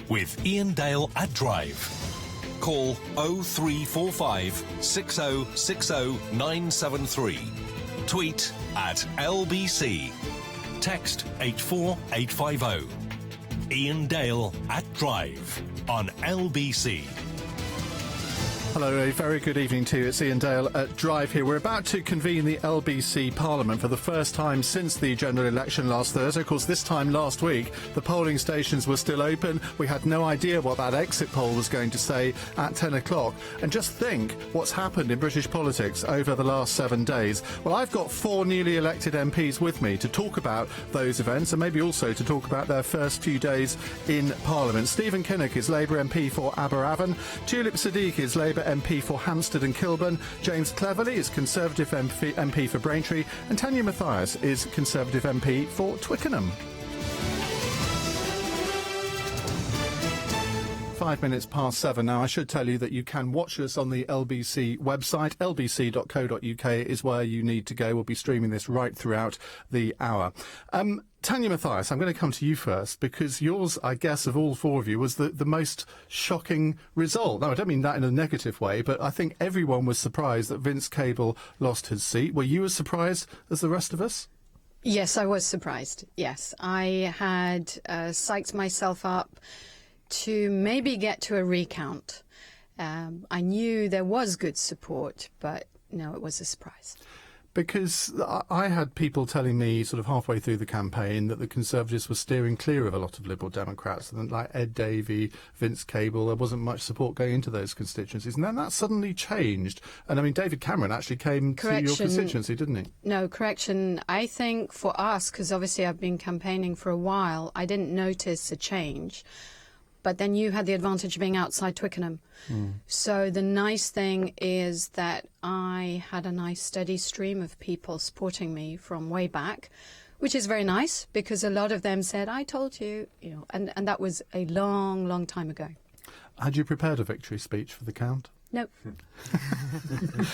with Iain Dale at Drive. Call 0345 6060 973. Tweet at LBC. Text 84850. Iain Dale at Drive on LBC. Hello, a very good evening to you. It's Iain Dale at Drive here. We're about to convene the LBC Parliament for the first time since the general election last Thursday. Of course, this time last week, the polling stations were still open. We had no idea what that exit poll was going to say at 10 o'clock. And just think what's happened in British politics over the last 7 days. Well, I've got 4 newly elected MPs with me to talk about those events and maybe also to talk about their first few days in Parliament. Stephen Kinnock is Labour MP for Aberavon. Tulip Siddiq is Labour MP for Hampstead and Kilburn. James Cleverly is Conservative MP for Braintree. And Tania Mathias is Conservative MP for Twickenham. 5 minutes past 7 now. I should tell you that you can watch us on the LBC website. lbc.co.uk is where you need to go. We'll be streaming this right throughout the hour. Tania Mathias, I'm going to come to you first because yours, I guess, of all 4 of you, was the most shocking result. Now, I don't mean that in a negative way, but I think everyone was surprised that Vince Cable lost his seat. Were you as surprised as the rest of us? Yes, I was surprised. Yes, I had psyched myself up to maybe get to a recount. I knew there was good support, but no, it was a surprise. Because I had people telling me sort of halfway through the campaign that the Conservatives were steering clear of a lot of Liberal Democrats, and like Ed Davey, Vince Cable, there wasn't much support going into those constituencies. And then that suddenly changed. And I mean, David Cameron actually came to your constituency, didn't he? No, correction. I think for us, because obviously I've been campaigning for a while, I didn't notice a change. But then you had the advantage of being outside Twickenham. So the nice thing is that I had a nice steady stream of people supporting me from way back, which is very nice because a lot of them said, I told you, and that was a long, long time ago. Had you prepared a victory speech for the count? No.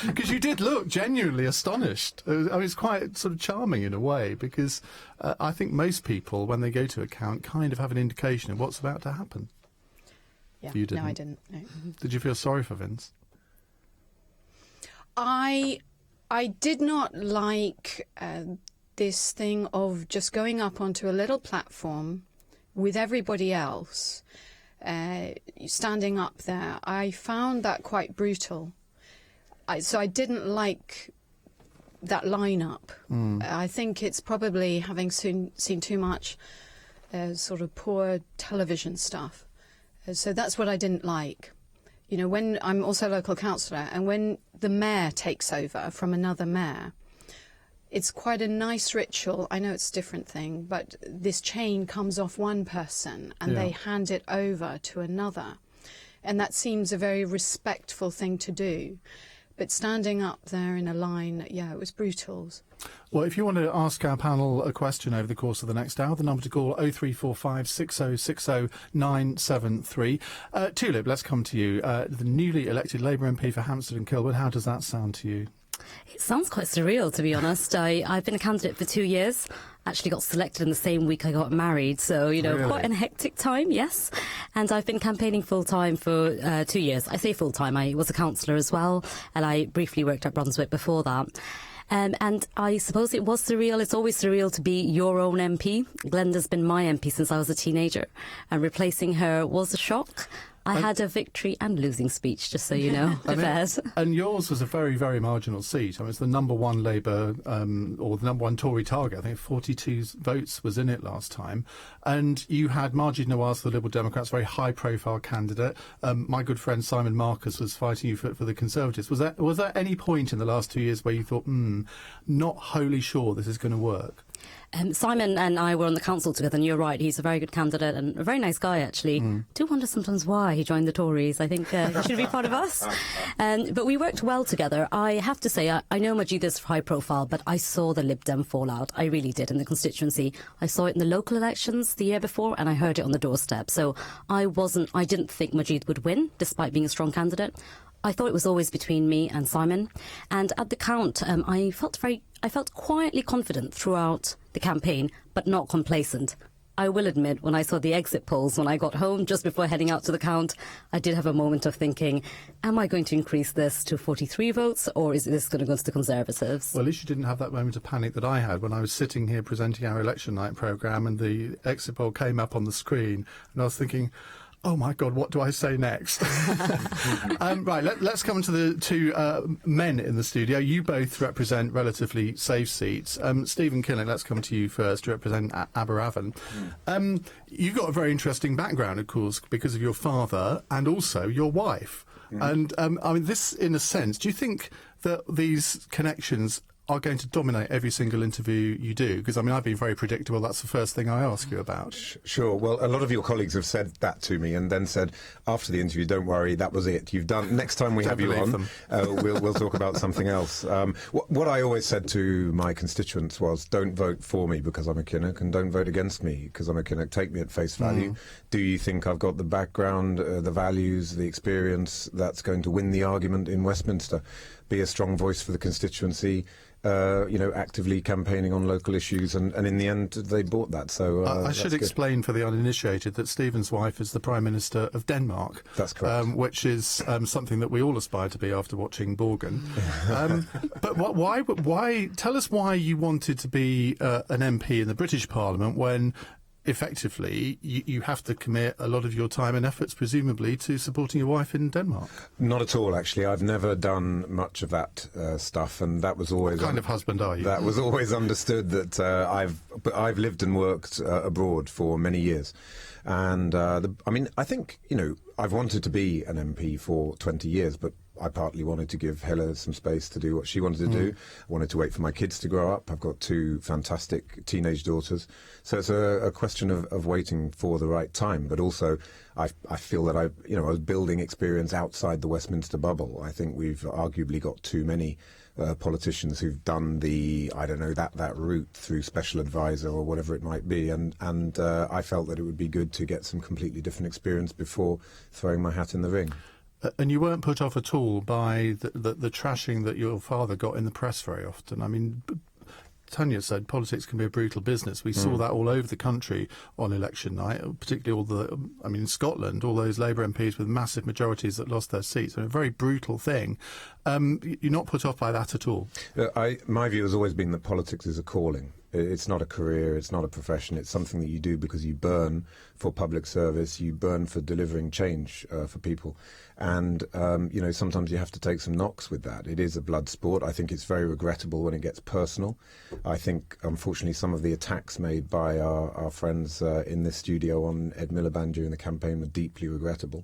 Because you did look genuinely astonished. I mean, it's quite sort of charming in a way because I think most people, when they go to a count, kind of have an indication of what's about to happen. Yeah. You didn't? No, I didn't. No. Did you feel sorry for Vince? I did not like this thing of just going up onto a little platform with everybody else, standing up there. I found that quite brutal. So I didn't like that lineup. I think it's probably having seen too much sort of poor television stuff. So that's what I didn't like. When I'm also a local councillor, and when the mayor takes over from another mayor, it's quite a nice ritual. I know it's a different thing, but this chain comes off one person and they hand it over to another. And that seems a very respectful thing to do. But standing up there in a line, it was brutal. Well, if you want to ask our panel a question over the course of the next hour, the number to call 0345 6060 973. Tulip, let's come to you. The newly elected Labour MP for Hampstead and Kilburn, how does that sound to you? It sounds quite surreal, to be honest. I've been a candidate for 2 years. Actually got selected in the same week I got married. So, Really? Quite a hectic time, yes. And I've been campaigning full-time for 2 years. I say full-time. I was a councillor as well, and I briefly worked at Brunswick before that. And I suppose it was surreal. It's always surreal to be your own MP. Glenda's been my MP since I was a teenager, and replacing her was a shock. I had a victory and losing speech, just so you know. And yours was a very, very marginal seat. I mean, it's the number one Labour or the number one Tory target. I think 42 votes was in it last time. And you had Margie Nawaz, the Liberal Democrats, very high-profile candidate. My good friend Simon Marcus was fighting you for the Conservatives. Was there any point in the last 2 years where you thought, not wholly sure this is going to work? Simon and I were on the council together, and you're right, he's a very good candidate and a very nice guy, actually. Do wonder sometimes why he joined the Tories. I think he should be part of us. But we worked well together. I have to say, I know Majid is high profile, but I saw the Lib Dem fallout. I really did in the constituency. I saw it in the local elections the year before, and I heard it on the doorstep. So I didn't think Majid would win, despite being a strong candidate. I thought it was always between me and Simon. And at the count, I felt quietly confident throughout the campaign, but not complacent. I will admit, when I saw the exit polls, when I got home just before heading out to the count, I did have a moment of thinking, am I going to increase this to 43 votes, or is this going to go to the Conservatives? Well, at least you didn't have that moment of panic that I had when I was sitting here presenting our election night programme and the exit poll came up on the screen, and I was thinking, oh my God, what do I say next? Right, let's come to the two men in the studio. You both represent relatively safe seats. Stephen Kinnock, let's come to you first. You represent Aberavon. You've got a very interesting background, of course, because of your father and also your wife. And I mean, this, in a sense, do you think that these connections are going to dominate every single interview you do? Because, I mean, I've been very predictable. That's the first thing I ask you about. Sure. Well, a lot of your colleagues have said that to me and then said, after the interview, don't worry, that was it. You've done... Next time we have you on, we'll talk about something else. What I always said to my constituents was, don't vote for me because I'm a Kinnock, and don't vote against me because I'm a Kinnock. Take me at face value. Do you think I've got the background, the values, the experience that's going to win the argument in Westminster? Be a strong voice for the constituency, actively campaigning on local issues, and in the end they bought that. So I should explain for the uninitiated that Stephen's wife is the Prime Minister of Denmark. That's correct. Which is something that we all aspire to be after watching Borgen. But why? Tell us why you wanted to be an MP in the British Parliament when, effectively, you have to commit a lot of your time and efforts, presumably, to supporting your wife in Denmark. Not at all, actually. I've never done much of that stuff, and that was always... What kind of husband are you? That was always understood that I've lived and worked abroad for many years. And, I think, I've wanted to be an MP for 20 years, but I partly wanted to give Helle some space to do what she wanted to do. I wanted to wait for my kids to grow up. I've got two fantastic teenage daughters. So it's a question of waiting for the right time. But also, I feel that I was building experience outside the Westminster bubble. I think we've arguably got too many politicians who've done that route through special advisor or whatever it might be. And I felt that it would be good to get some completely different experience before throwing my hat in the ring. And you weren't put off at all by the trashing that your father got in the press very often. I mean, Tania said politics can be a brutal business. We saw that all over the country on election night, particularly in Scotland, all those Labour MPs with massive majorities that lost their seats. A very brutal thing. You're not put off by that at all? My view has always been that politics is a calling. It's not a career, it's not a profession, it's something that you do because you burn for public service, you burn for delivering change for people. And, sometimes you have to take some knocks with that. It is a blood sport. I think it's very regrettable when it gets personal. I think, unfortunately, some of the attacks made by our friends in this studio on Ed Miliband during the campaign were deeply regrettable.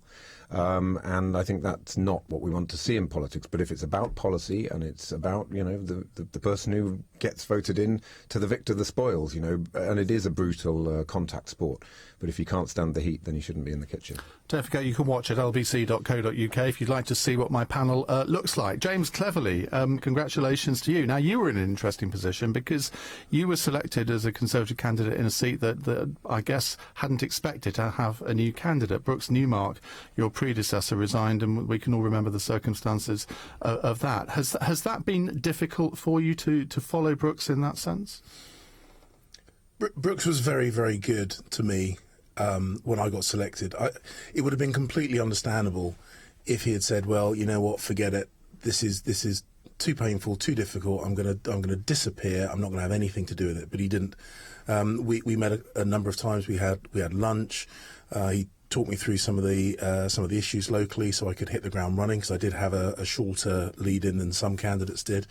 And I think that's not what we want to see in politics. But if it's about policy and it's about, the person who gets voted in to the victor the spoils, and it is a brutal contact sport. But if you can't stand the heat, then you shouldn't be in the kitchen. Don't forget you can watch at lbc.co.uk if you'd like to see what my panel looks like. James Cleverly, congratulations to you. Now, you were in an interesting position because you were selected as a Conservative candidate in a seat that I guess hadn't expected to have a new candidate. Brooks Newmark, your predecessor, resigned, and we can all remember the circumstances of that. Has that been difficult for you to follow Brooks in that sense? Brooks was very, very good to me. When I got selected, it would have been completely understandable if he had said, "Well, you know what? Forget it. This is too painful, too difficult. I'm gonna disappear. I'm not going to have anything to do with it." But he didn't. We met a number of times. We had lunch. He talked me through some of the issues locally, so I could hit the ground running because I did have a shorter lead-in than some candidates did.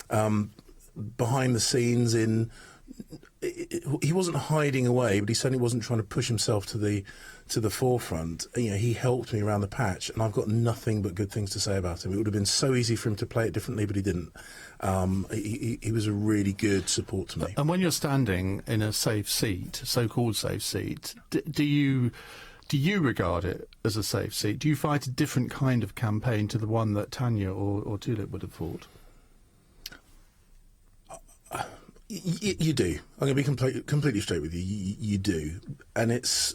Behind the scenes, he wasn't hiding away, but he certainly wasn't trying to push himself to the forefront. He helped me around the patch, and I've got nothing but good things to say about him. It would have been so easy for him to play it differently, but he didn't. He was a really good support to me. And when you're standing in a safe seat, so-called safe seat, do you regard it as a safe seat? Do you fight a different kind of campaign to the one that Tania or Tulip would have fought? You do. I'm going to be completely straight with you. You do. And it's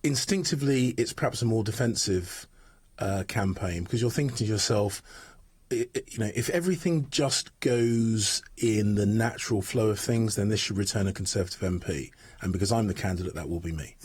instinctively, it's perhaps a more defensive campaign because you're thinking to yourself, if everything just goes in the natural flow of things, then this should return a Conservative MP. And because I'm the candidate, that will be me.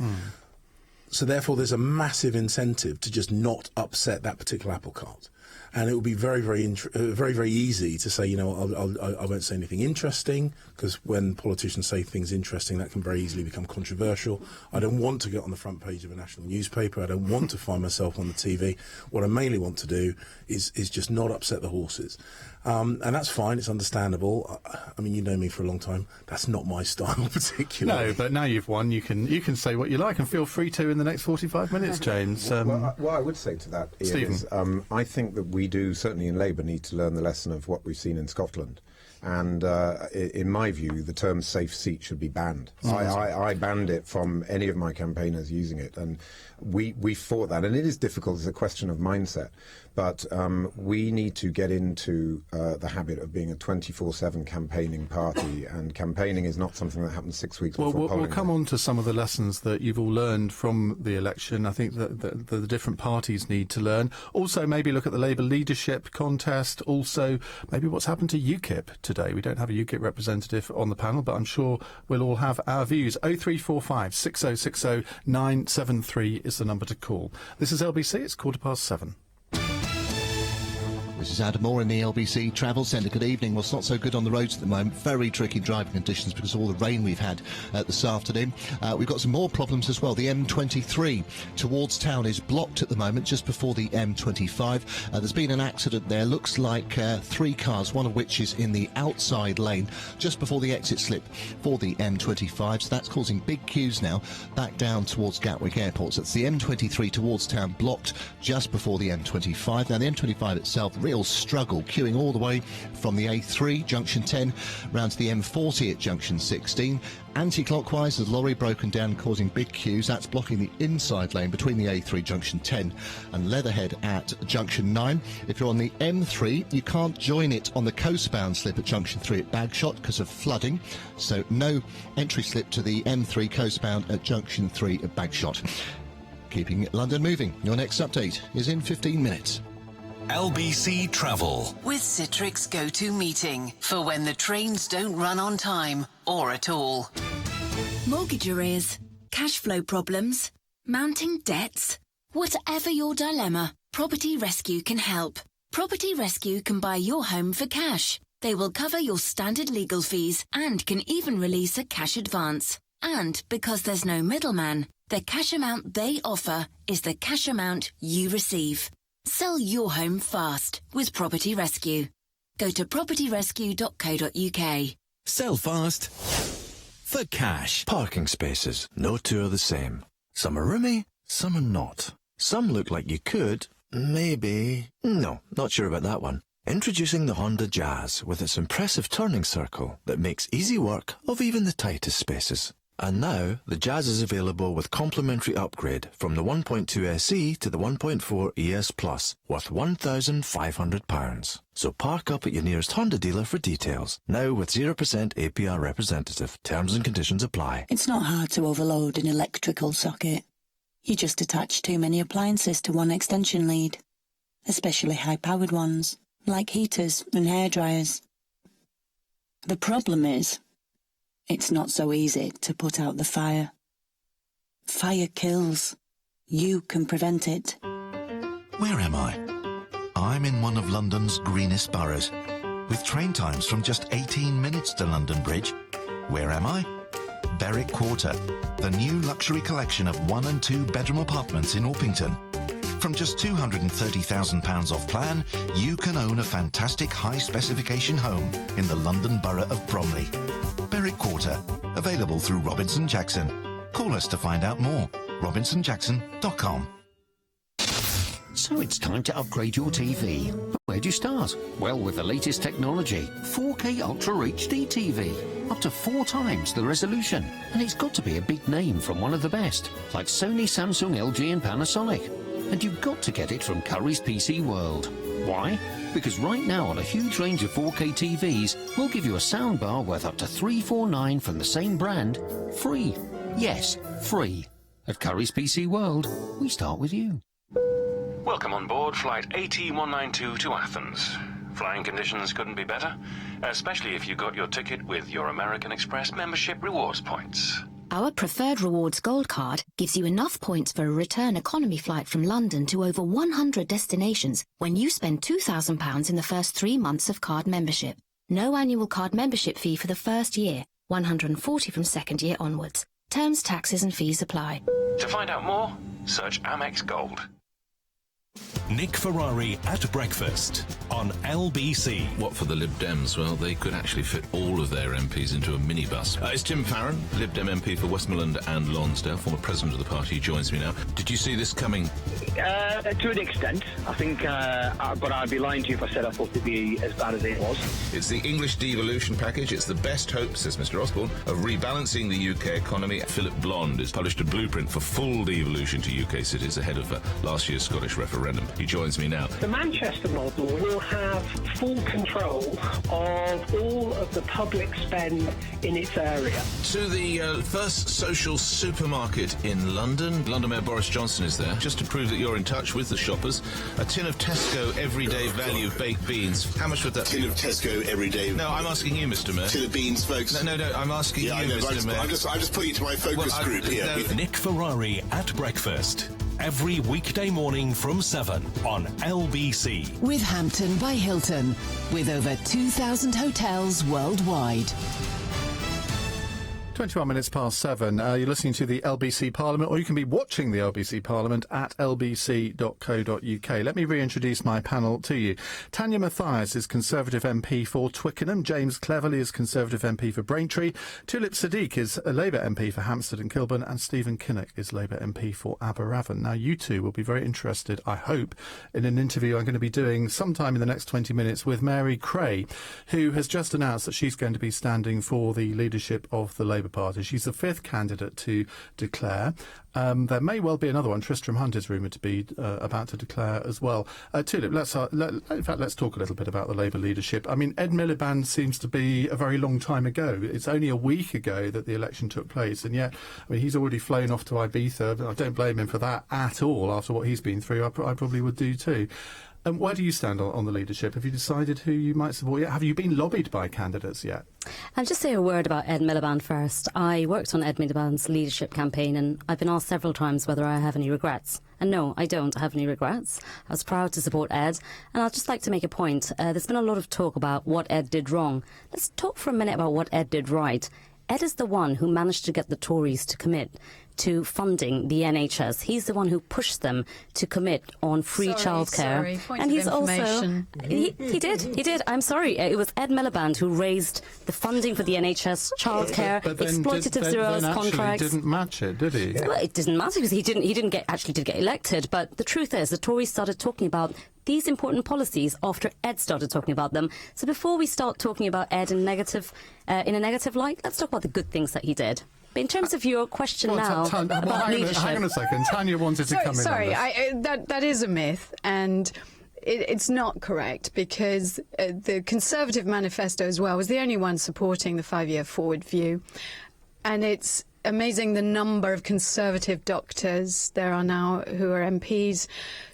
So therefore, there's a massive incentive to just not upset that particular apple cart. And it will be very, very easy to say, I won't say anything interesting, because when politicians say things interesting, that can very easily become controversial. I don't want to get on the front page of a national newspaper. I don't want to find myself on the TV. What I mainly want to do is just not upset the horses. And that's fine. It's understandable. I mean, you know me for a long time. That's not my style particularly. No, but now you've won, you can say what you like, and feel free to in the next 45 minutes, James. What I would say to that, Ian, Stephen. is I think that we do, certainly in Labour, need to learn the lesson of what we've seen in Scotland. And in my view, the term safe seat should be banned. I banned it from any of my campaigners using it, and we fought that. And it is difficult. It's a question of mindset. But we need to get into the habit of being a 24/7 campaigning party, and campaigning is not something that happens 6 weeks before polling. We'll come on to some of the lessons that you've all learned from the election. I think that the different parties need to learn. Also, maybe look at the Labour leadership contest. Also, maybe what's happened to UKIP today. We don't have a UKIP representative on the panel, but I'm sure we'll all have our views. 0345 6060 973 is the number to call. This is LBC. It's 7:15. This is Adam Moore in the LBC Travel Centre. Good evening. Well, it's not so good on the roads at the moment. Very tricky driving conditions because of all the rain we've had this afternoon. We've got some more problems as well. The M23 towards town is blocked at the moment, just before the M25. There's been an accident there. Looks like 3 cars, one of which is in the outside lane, just before the exit slip for the M25. So that's causing big queues now back down towards Gatwick Airport. So it's the M23 towards town blocked just before the M25. Now, the M25 itself, real struggle, queuing all the way from the A3, junction 10, round to the M40 at junction 16. Anti-clockwise, there's a lorry broken down, causing big queues. That's blocking the inside lane between the A3, junction 10, and Leatherhead at junction 9. If you're on the M3, you can't join it on the coastbound slip at junction 3 at Bagshot because of flooding. So no entry slip to the M3 coastbound at junction 3 at Bagshot. Keeping London moving. Your next update is in 15 minutes. LBC Travel. With Citric's go-to meeting for when the trains don't run on time or at all. Mortgage arrears, cash flow problems, mounting debts. Whatever your dilemma, Property Rescue can help. Property Rescue can buy your home for cash. They will cover your standard legal fees and can even release a cash advance. And because there's no middleman, the cash amount they offer is the cash amount you receive. Sell your home fast with Property Rescue. Go to propertyrescue.co.uk. Sell fast for cash. Parking spaces. No two are the same. Some are roomy, some are not. Some look like you could, maybe... No, not sure about that one. Introducing the Honda Jazz with its impressive turning circle that makes easy work of even the tightest spaces. And now, the Jazz is available with complimentary upgrade from the 1.2 SE to the 1.4 ES Plus, worth £1,500. So park up at your nearest Honda dealer for details. Now with 0% APR representative. Terms and conditions apply. It's not hard to overload an electrical socket. You just attach too many appliances to one extension lead, especially high-powered ones, like heaters and hairdryers. The problem is, it's not so easy to put out the fire. Fire kills. You can prevent it. Where am I? I'm in one of London's greenest boroughs, with train times from just 18 minutes to London Bridge. Where am I? Berwick Quarter, the new luxury collection of 1 and 2 bedroom apartments in Orpington. From just £230,000 off plan, you can own a fantastic high-specification home in the London borough of Bromley. Berwick Quarter, available through Robinson Jackson. Call us to find out more. robinsonjackson.com. So it's time to upgrade your TV. Where do you start? Well, with the latest technology, 4K Ultra HD TV. Up to 4 times the resolution. And it's got to be a big name from one of the best, like Sony, Samsung, LG and Panasonic. And you've got to get it from Curry's PC World. Why? Because right now on a huge range of 4K TVs, we'll give you a soundbar worth up to $349 from the same brand, free. Yes, free. At Curry's PC World, we start with you. Welcome on board flight AT192 to Athens. Flying conditions couldn't be better, especially if you got your ticket with your American Express membership rewards points. Our Preferred Rewards Gold Card gives you enough points for a return economy flight from London to over 100 destinations when you spend £2,000 in the first 3 months of card membership. No annual card membership fee for the first year, 140 from second year onwards. Terms, taxes and fees apply. To find out more, search Amex Gold. Nick Ferrari at breakfast on LBC. What for the Lib Dems? Well, they could actually fit all of their MPs into a minibus. It's Tim Farron, Lib Dem MP for Westmoreland and Lonsdale, former president of the party, joins me now. Did you see this coming? To an extent, I think, but I'd be lying to you if I said I thought it'd be as bad as it was. It's the English devolution package. It's the best hope, says Mr. Osborne, of rebalancing the UK economy. Philip Blond has published a blueprint for full devolution to UK cities ahead of last year's Scottish referendum. He joins me now. The Manchester model will have full control of all of the public spend in its area. To the first social supermarket in London. London Mayor Boris Johnson is there, just to prove that you're in touch with the shoppers. A tin of Tesco Everyday Value baked beans. How much would that be? Tin of Tesco Everyday. No, I'm asking you, Mr. Mayor. Tin of beans, folks. No, I'm asking you, Mr. Mayor. I'm just putting it to my focus group here. Nick Ferrari at breakfast. Every weekday morning from 7 on LBC. With Hampton by Hilton, with over 2,000 hotels worldwide. 21 minutes past 7. You're listening to the LBC Parliament, or you can be watching the LBC Parliament at lbc.co.uk. Let me reintroduce my panel to you. Tania Mathias is Conservative MP for Twickenham. James Cleverly is Conservative MP for Braintree. Tulip Siddiq is a Labour MP for Hampstead and Kilburn. And Stephen Kinnock is Labour MP for Aberavon. Now, you two will be very interested, I hope, in an interview I'm going to be doing sometime in the next 20 minutes with Mary Creagh, who has just announced that she's going to be standing for the leadership of the Labour Party. She's the fifth candidate to declare. There may well be another one. Tristram Hunt is rumoured to be about to declare as well. Tulip, let's talk a little bit about the Labour leadership. I mean, Ed Miliband seems to be a very long time ago. It's only a week ago that the election took place, and yet, I mean, he's already flown off to Ibiza. I don't blame him for that at all. After what he's been through, I probably would do too. Where do you stand on the leadership? Have you decided who you might support yet? Have you been lobbied by candidates yet? I'll just say a word about Ed Miliband first. I worked on Ed Miliband's leadership campaign, and I've been asked several times whether I have any regrets. And no, I don't have any regrets. I was proud to support Ed, and I'd just like to make a point. There's been a lot of talk about what Ed did wrong. Let's talk for a minute about what Ed did right. Ed is the one who managed to get the Tories to commit to funding the NHS. He's the one who pushed them to commit on free childcare. And he's also he did. I'm sorry. It was Ed Miliband who raised the funding for the NHS childcare, exploitative zeros contracts. He didn't match it, did he? Well, it didn't matter because he didn't get elected. But the truth is, the Tories started talking about these important policies after Ed started talking about them. So before we start talking about Ed in a negative light, let's talk about the good things that he did. But in terms of your question about leadership... Hang on a second. Tania wanted to come in on this. That is a myth, and it's not correct, because the Conservative manifesto as well was the only one supporting the 5-year forward view. And it's amazing the number of Conservative doctors there are now who are MPs.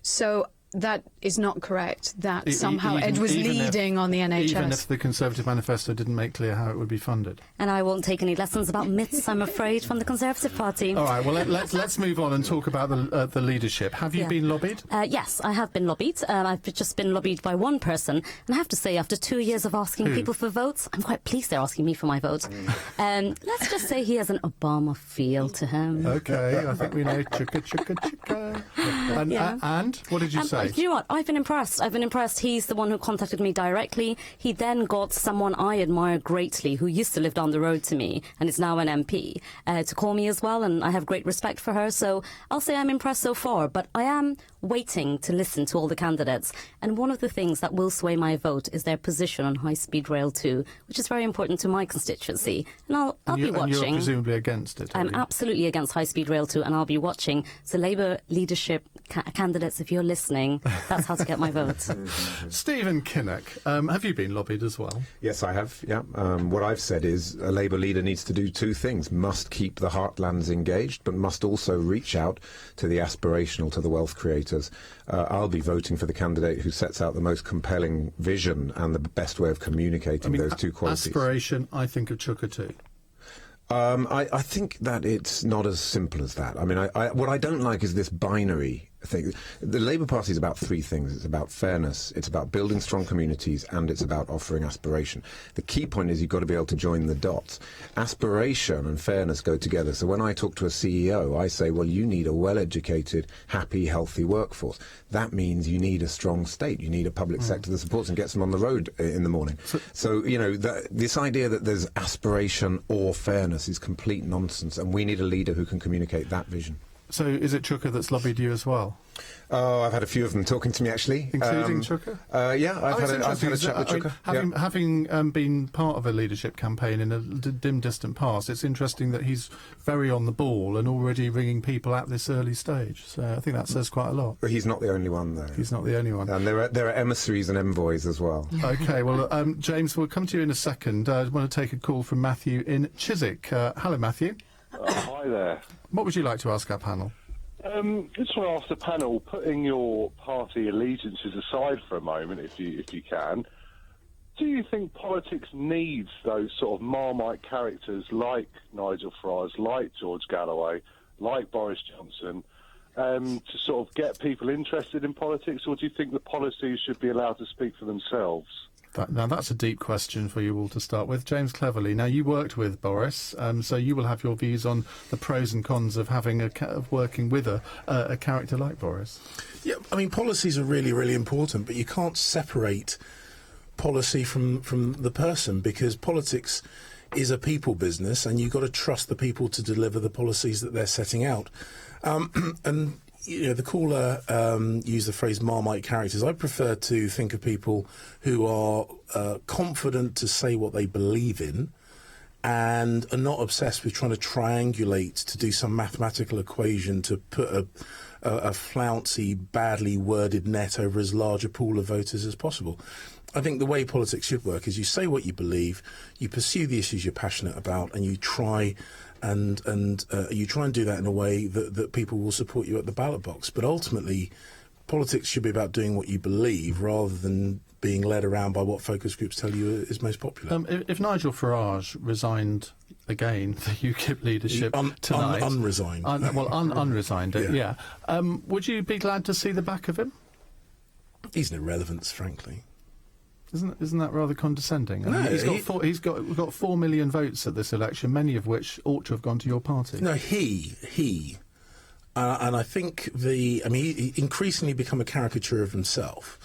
So that is not correct, that somehow Ed was leading on the NHS. Even if the Conservative manifesto didn't make clear how it would be funded. And I won't take any lessons about myths, I'm afraid, from the Conservative Party. All right, well, let's move on and talk about the leadership. Have you been lobbied? Yes, I have been lobbied. I've just been lobbied by one person. And I have to say, after 2 years of asking people for votes, I'm quite pleased they're asking me for my vote. Let's just say he has an Obama feel to him. OK, I think we know. Chicka, chicka, chicka. And what did you say? You know what? I've been impressed. He's the one who contacted me directly. He then got someone I admire greatly, who used to live down the road to me and is now an MP, to call me as well, and I have great respect for her. So I'll say I'm impressed so far, but I am waiting to listen to all the candidates. And one of the things that will sway my vote is their position on high-speed rail 2, which is very important to my constituency. And I'll be watching. And you're presumably against it? I'm absolutely against high-speed rail 2, and I'll be watching the Labour leadership leadership candidates, if you're listening, that's how to get my vote. Stephen Kinnock, have you been lobbied as well? Yes, I have, yeah. What I've said is a Labour leader needs to do two things. Must keep the heartlands engaged, but must also reach out to the aspirational, to the wealth creators. I'll be voting for the candidate who sets out the most compelling vision and the best way of communicating those two qualities. Aspiration, I think of Chuka too. I think that it's not as simple as that. I mean, what I don't like is this binary thing. The Labour Party is about three things. It's about fairness, it's about building strong communities, and it's about offering aspiration. The key point is you've got to be able to join the dots. Aspiration and fairness go together. So when I talk to a CEO, I say, well, you need a well-educated, happy, healthy workforce. That means you need a strong state. You need a public sector that supports and gets them on the road in the morning. So you know, this idea that there's aspiration or fairness is complete nonsense, and we need a leader who can communicate that vision. So is it Chuka that's lobbied you as well? Oh, I've had a few of them talking to me, actually. Including Chuka? Yeah, I've had a chat with Chuka. Having been part of a leadership campaign in a dim, distant past, it's interesting that he's very on the ball and already ringing people at this early stage. So I think that says quite a lot. But he's not the only one, though. He's not the only one. And there are emissaries and envoys as well. OK, well, James, we'll come to you in a second. I want to take a call from Matthew in Chiswick. Hello, Matthew. Hi there. What would you like to ask our panel? Just want to ask the panel, putting your party allegiances aside for a moment, if you can, do you think politics needs those sort of Marmite characters like Nigel Farage, like George Galloway, like Boris Johnson, to sort of get people interested in politics, or do you think the policies should be allowed to speak for themselves? Now, that's a deep question for you all to start with. James Cleverly, now you worked with Boris, so you will have your views on the pros and cons of having of working with a character like Boris. Yeah, I mean, policies are really, really important, but you can't separate policy from the person, because politics is a people business, and you've got to trust the people to deliver the policies that they're setting out. And you know, the caller used the phrase Marmite characters. I prefer to think of people who are confident to say what they believe in and are not obsessed with trying to triangulate to do some mathematical equation to put a flouncy, badly worded net over as large a pool of voters as possible. I think the way politics should work is you say what you believe, you pursue the issues you're passionate about, and you try and do that in a way that people will support you at the ballot box. But ultimately, politics should be about doing what you believe rather than being led around by what focus groups tell you is most popular. If Nigel Farage resigned again the UKIP leadership tonight... Unresigned. Unresigned it, yeah. Would you be glad to see the back of him? He's an irrelevance, frankly. Isn't that rather condescending? No, we've got 4 million votes at this election, many of which ought to have gone to your party. No, he. And I think he increasingly become a caricature of himself.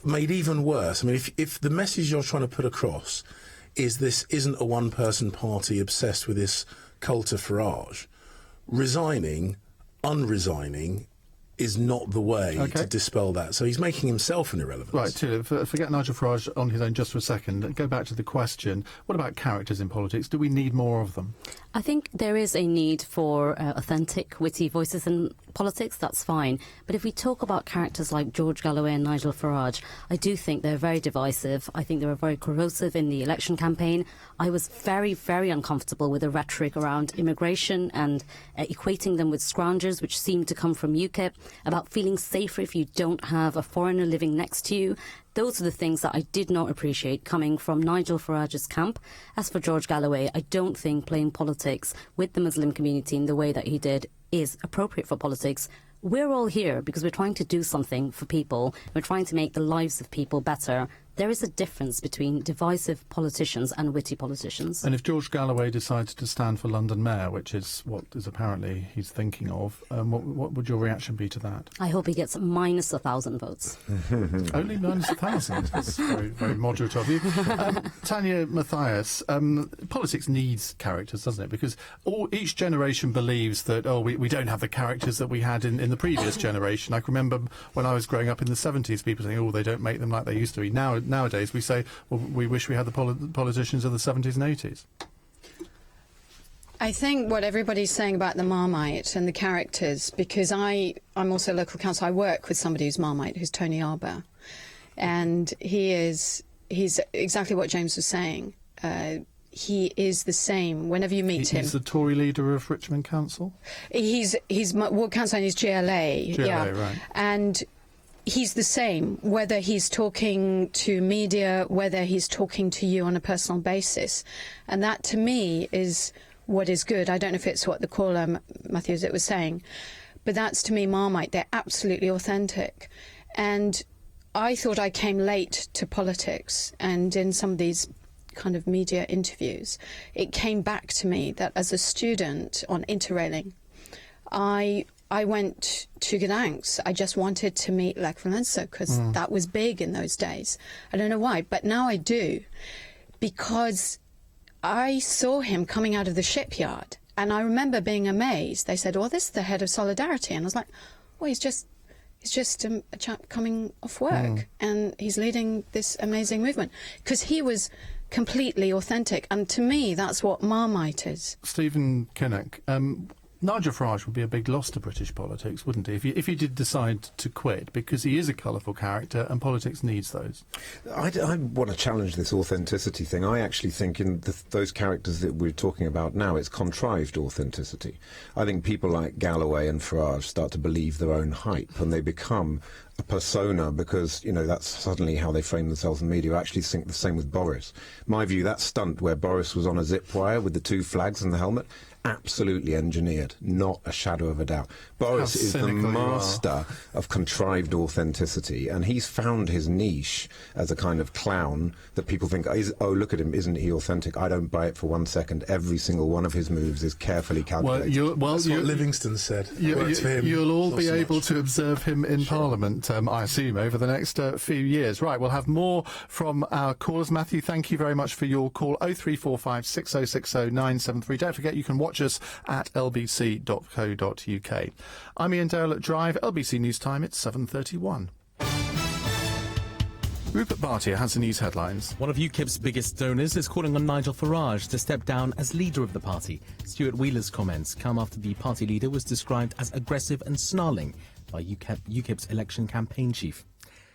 Made even worse. I mean, if the message you're trying to put across is this isn't a one-person party obsessed with this cult of Farage, unresigning is not the way to dispel that. So he's making himself an irrelevance. Right, forget Nigel Farage on his own just for a second. Go back to the question, what about characters in politics? Do we need more of them? I think there is a need for authentic, witty voices in politics, that's fine. But if we talk about characters like George Galloway and Nigel Farage, I do think they're very divisive. I think they were very corrosive in the election campaign. I was very, very uncomfortable with the rhetoric around immigration and equating them with scroungers, which seem to come from UKIP, about feeling safer if you don't have a foreigner living next to you. Those are the things that I did not appreciate coming from Nigel Farage's camp. As for George Galloway, I don't think playing politics with the Muslim community in the way that he did is appropriate for politics. We're all here because we're trying to do something for people. We're trying to make the lives of people better. There is a difference between divisive politicians and witty politicians. And if George Galloway decides to stand for London Mayor, which is what is apparently he's thinking of, what would your reaction be to that? I hope he gets minus 1,000 votes. Only minus 1,000? That's very, very moderate of you. Tania Mathias, politics needs characters, doesn't it? Because each generation believes that, we don't have the characters that we had in the previous generation. I can remember when I was growing up in the 70s, people saying, they don't make them like they used to be. Nowadays, we say, we wish we had the politicians of the 70s and 80s. I think what everybody's saying about the Marmite and the characters, because I'm also local council, I work with somebody who's Marmite, who's Tony Arbour, and he's exactly what James was saying. He is the same whenever you meet him. He's the Tory leader of Richmond Council? He's ward council and he's GLA. GLA, right. And he's the same, whether he's talking to media, whether he's talking to you on a personal basis. And that, to me, is what is good. I don't know if it's what the caller, Mathias, was saying, but that's, to me, Marmite. They're absolutely authentic. And I thought I came late to politics, and in some of these kind of media interviews, it came back to me that as a student on interrailing, I went to Gdansk. I just wanted to meet Lech Walesa because that was big in those days. I don't know why, but now I do, because I saw him coming out of the shipyard, and I remember being amazed. They said, "Oh, this is the head of Solidarity," and I was like, "Well, he's just a chap coming off work, and he's leading this amazing movement," because he was completely authentic, and to me that's what Marmite is. Stephen Kinnock, Nigel Farage would be a big loss to British politics, wouldn't he, if he did decide to quit, because he is a colourful character and politics needs those. I want to challenge this authenticity thing. I actually think in those characters that we're talking about now, it's contrived authenticity. I think people like Galloway and Farage start to believe their own hype, and they become a persona because, you know, that's suddenly how they frame themselves in media. I actually think the same with Boris. My view, that stunt where Boris was on a zip wire with the two flags and the helmet, absolutely engineered, not a shadow of a doubt. Boris is the master of contrived authenticity, and he's found his niche as a kind of clown that people think, oh, look at him, isn't he authentic? I don't buy it for 1 second. Every single one of his moves is carefully calculated. That's what Livingston said. You'll all be able to observe him in Parliament, I assume, over the next few years. Right, we'll have more from our callers. Matthew, thank you very much for your call. 0345 6060 973. Don't forget, you can watch us at lbc.co.uk. I'm Iain Dale at Drive. LBC News Time, it's 7:31. Rupert Bhatia has the news headlines. One of UKIP's biggest donors is calling on Nigel Farage to step down as leader of the party. Stuart Wheeler's comments come after the party leader was described as aggressive and snarling by UKIP's election campaign chief.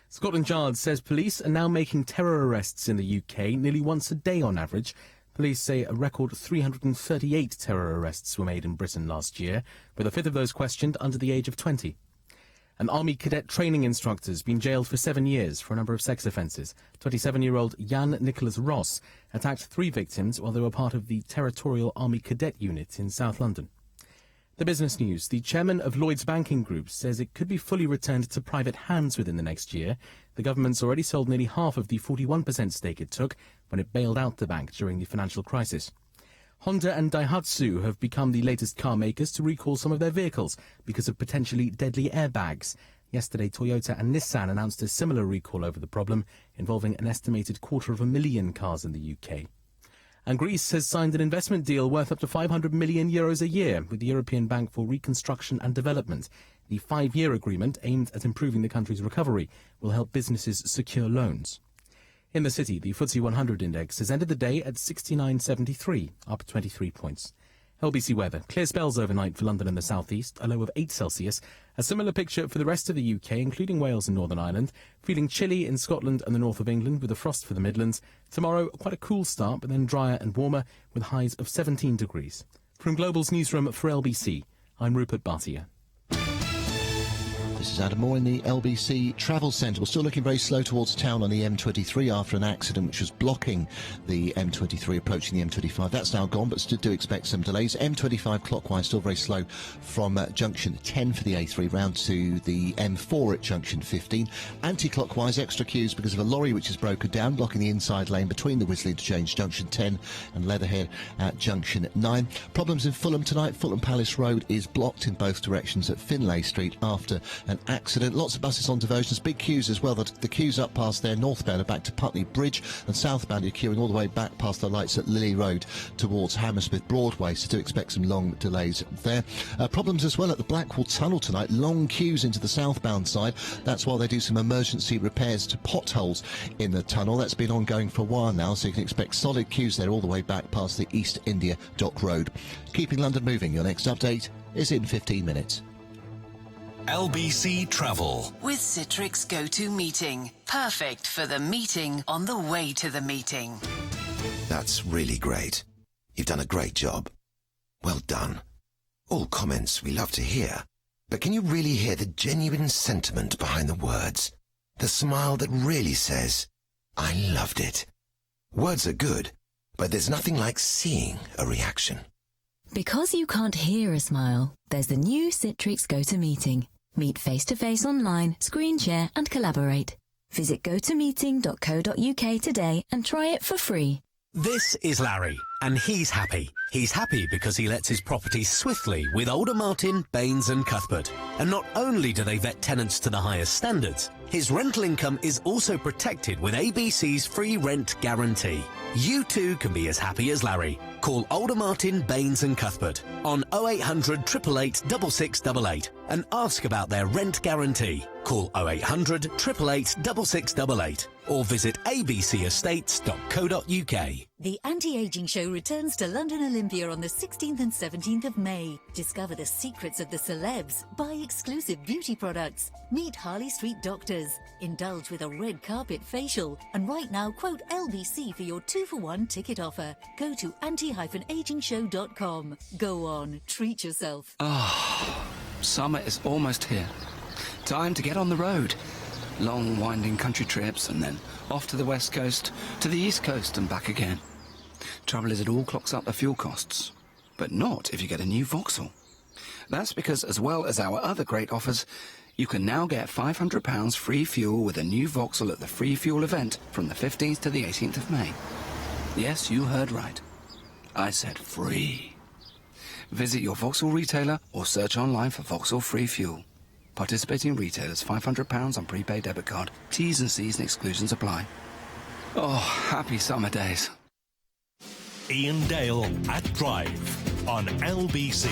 Scotland Yard says police are now making terror arrests in the UK nearly once a day on average. Police say a record 338 terror arrests were made in Britain last year, with a fifth of those questioned under the age of 20. An army cadet training instructor has been jailed for 7 years for a number of sex offences. 27-year-old Jan Nicholas Ross attacked 3 victims while they were part of the Territorial Army Cadet Unit in South London. The business news. The chairman of Lloyds Banking Group says it could be fully returned to private hands within the next year. The government's already sold nearly half of the 41% stake it took when it bailed out the bank during the financial crisis. Honda and Daihatsu have become the latest car makers to recall some of their vehicles because of potentially deadly airbags. Yesterday, Toyota and Nissan announced a similar recall over the problem, involving an estimated 250,000 cars in the UK. And Greece has signed an investment deal worth up to €500 million a year with the European Bank for Reconstruction and Development. The 5-year agreement, aimed at improving the country's recovery, will help businesses secure loans. In the city, the FTSE 100 index has ended the day at 69.73, up 23 points. LBC weather. Clear spells overnight for London and the southeast, a low of 8 Celsius. A similar picture for the rest of the UK, including Wales and Northern Ireland. Feeling chilly in Scotland and the north of England with a frost for the Midlands. Tomorrow, quite a cool start, but then drier and warmer with highs of 17 degrees. From Global's newsroom for LBC, I'm Rupert Bhatia. This is Adam Moore in the LBC Travel Centre. We're still looking very slow towards town on the M23 after an accident which was blocking the M23 approaching the M25. That's now gone, but still do expect some delays. M25 clockwise still very slow from junction 10 for the A3 round to the M4 at junction 15. Anti-clockwise extra queues because of a lorry which is broken down, blocking the inside lane between the Wisley Interchange junction 10 and Leatherhead at junction 9. Problems in Fulham tonight. Fulham Palace Road is blocked in both directions at Finlay Street after an accident. Lots of buses on diversions, big queues as well. The queues up past there, northbound are back to Putney Bridge, and southbound you're queuing all the way back past the lights at Lily Road towards Hammersmith Broadway, so do expect some long delays there. Problems as well at the Blackwall Tunnel tonight, long queues into the southbound side. That's while they do some emergency repairs to potholes in the tunnel. That's been ongoing for a while now, so you can expect solid queues there all the way back past the East India Dock Road. Keeping London moving, your next update is in 15 minutes. LBC Travel. With Citrix Go-To Meeting. Perfect for the meeting on the way to the meeting. That's really great. You've done a great job. Well done. All comments we love to hear. But can you really hear the genuine sentiment behind the words? The smile that really says, I loved it. Words are good, but there's nothing like seeing a reaction. Because you can't hear a smile, there's the new Citrix Go-To Meeting. Meet face-to-face online, screen share and collaborate. Visit gotomeeting.co.uk today and try it for free. This is Larry, and he's happy. He's happy because he lets his property swiftly with Alder Martin, Baines and Cuthbert. And not only do they vet tenants to the highest standards, his rental income is also protected with ABC's free rent guarantee. You too can be as happy as Larry. Call Alder Martin, Baines and Cuthbert on 0800 888 6688 and ask about their rent guarantee. Call 0800 888 6688 or visit abcestates.co.uk. The Anti-Aging Show returns to London Olympia on the 16th and 17th of May. Discover the secrets of the celebs, buy exclusive beauty products, meet Harley Street doctors, indulge with a red carpet facial, and right now quote LBC for your 2-for-1 ticket offer. Go to anti-agingshow.com. Go on, treat yourself. Summer is almost here. Time to get on the road. Long, winding country trips and then off to the west coast, to the east coast and back again. Trouble is it all clocks up the fuel costs. But not if you get a new Vauxhall. That's because, as well as our other great offers, you can now get £500 free fuel with a new Vauxhall at the free fuel event from the 15th to the 18th of May. Yes, you heard right. I said free. Visit your Vauxhall retailer or search online for Vauxhall Free Fuel. Participating retailers, £500 on prepaid debit card. T's and C's and exclusions apply. Oh, happy summer days. Iain Dale at Drive on LBC.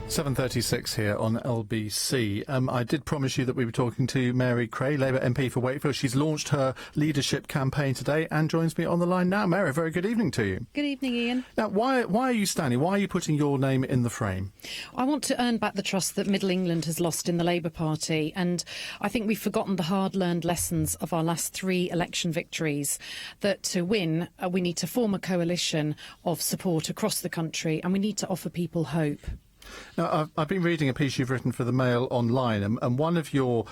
7:36 here on LBC. I did promise you that we were talking to Mary Creagh, Labour MP for Wakefield. She's launched her leadership campaign today and joins me on the line now. Mary, very good evening to you. Good evening, Ian. Now, why are you standing? Why are you putting your name in the frame? I want to earn back the trust that Middle England has lost in the Labour Party, and I think we've forgotten the hard-learned lessons of our last 3 election victories, that to win, we need to form a coalition of support across the country, and we need to offer people hope. Now, I've been reading a piece you've written for the Mail online, and one of your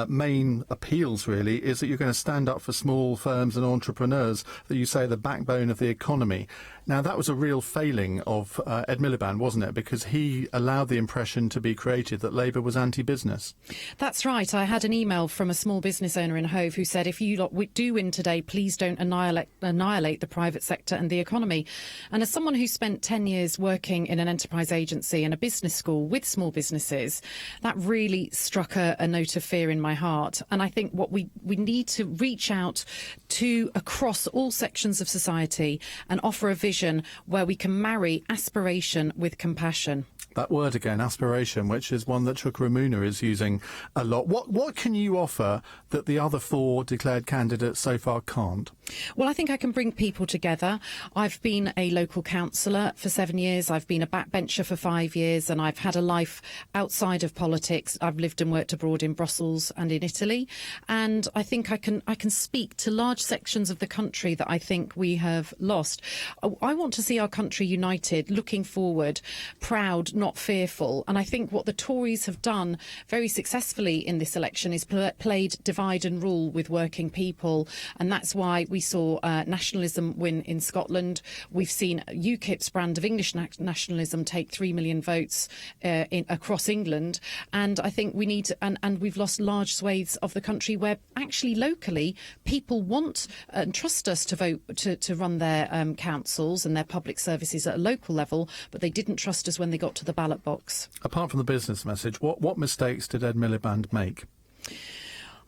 main appeals, really, is that you're going to stand up for small firms and entrepreneurs, that you say are the backbone of the economy. Now, that was a real failing of Ed Miliband, wasn't it? Because he allowed the impression to be created that Labour was anti-business. That's right. I had an email from a small business owner in Hove who said, if you lot do win today, please don't annihilate the private sector and the economy. And as someone who spent 10 years working in an enterprise agency and a business school with small businesses, that really struck a note of fear in my heart. And I think what we need to reach out to across all sections of society and offer a vision where we can marry aspiration with compassion. That word again, aspiration, which is one that Chukwuemeka is using a lot. What can you offer that the other 4 declared candidates so far can't? Well, I think I can bring people together. I've been a local councillor for 7 years. I've been a backbencher for 5 years, and I've had a life outside of politics. I've lived and worked abroad in Brussels and in Italy, and I think I can speak to large sections of the country that I think we have lost. I want to see our country united, looking forward, proud, not fearful. And I think what the Tories have done very successfully in this election is played divide and rule with working people, and that's why we saw nationalism win in Scotland. We've seen UKIP's brand of English nationalism take 3 million votes across England, and I think we need and we've lost large swathes of the country where actually locally people want and trust us to vote to run their councils and their public services at a local level, but they didn't trust us when they got to the the ballot box. Apart from the business message, what mistakes did Ed Miliband make?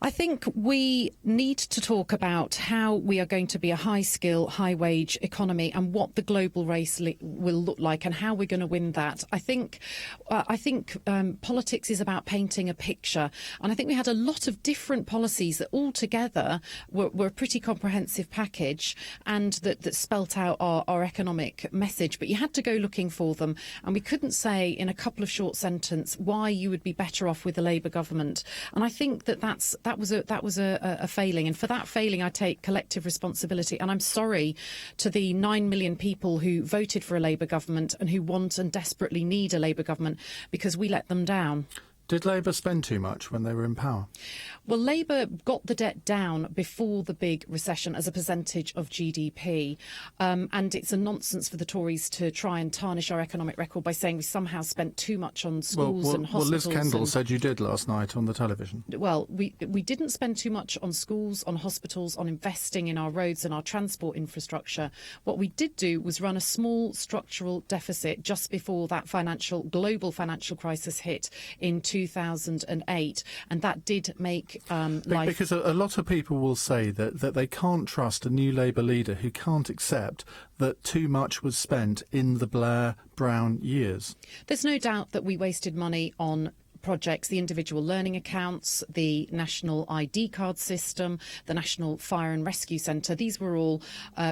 I think we need to talk about how we are going to be a high-skill, high-wage economy and what the global race will look like and how we're going to win that. I think politics is about painting a picture, and I think we had a lot of different policies that all together were a pretty comprehensive package and that spelt out our economic message. But you had to go looking for them, and we couldn't say in a couple of short sentences why you would be better off with the Labour government. And I think that was a failing, and for that failing I take collective responsibility, and I'm sorry to the 9 million people who voted for a Labour government and who want and desperately need a Labour government, because we let them down. Did Labour spend too much when they were in power? Well, Labour got the debt down before the big recession as a percentage of GDP. And it's a nonsense for the Tories to try and tarnish our economic record by saying we somehow spent too much on schools and hospitals. Well, Liz Kendall said you did last night on the television. Well, we didn't spend too much on schools, on hospitals, on investing in our roads and our transport infrastructure. What we did do was run a small structural deficit just before that global financial crisis hit in 2008, and that did make life... Because a lot of people will say that they can't trust a new Labour leader who can't accept that too much was spent in the Blair-Brown years. There's no doubt that we wasted money on projects, the individual learning accounts, the national ID card system, the National Fire and Rescue Centre. These were all